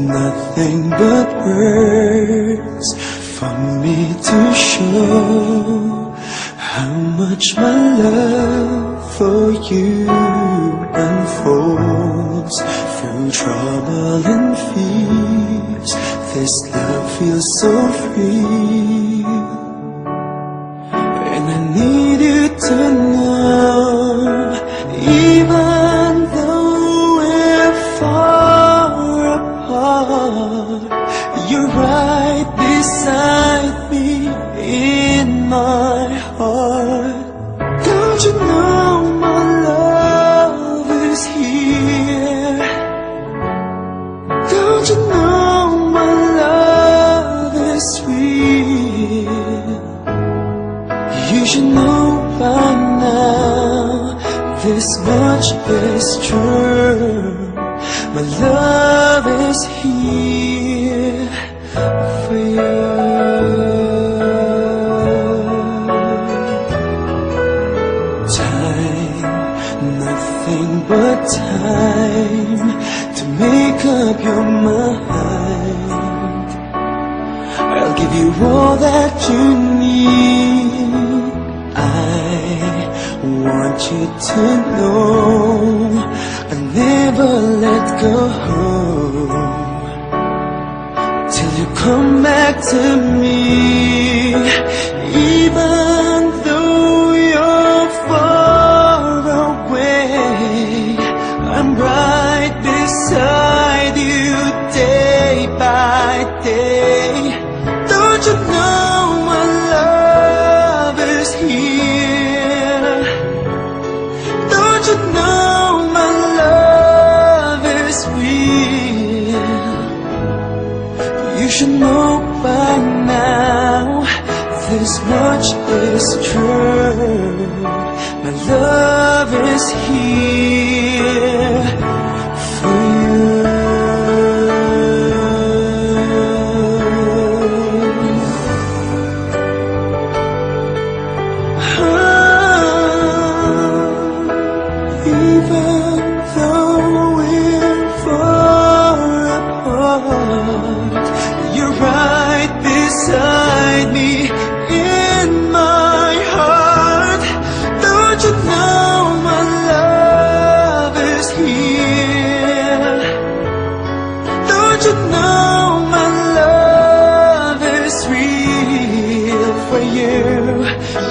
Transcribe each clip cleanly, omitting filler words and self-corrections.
nothing but words for me to show how much my love for you unfolds through trouble and fears. This love feels so free, and I need you to know, even though we're far apart, you're right beside me in my heart. Don't you know my love is here? Don't you know my love is real? You should know by now, this much is true. My love is here for you. Time, nothing but time to make up your mind. I'll give you all that you need. I want you to know I'll never let go till you come back to me. Even though you're far away, I'm right beside you day by day. Don't you know my love is here? Don't you know my love is real? You should know by now, this much is true. My love is here for you. Even though we're far apart, you're right beside me in my heart. Don't you know my love is here? Don't you know my love is real for you?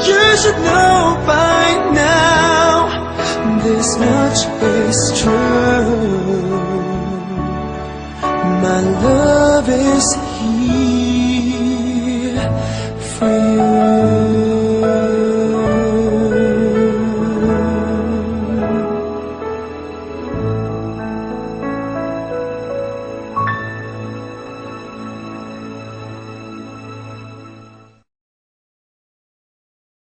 You should know by now, this much is true. My love is here.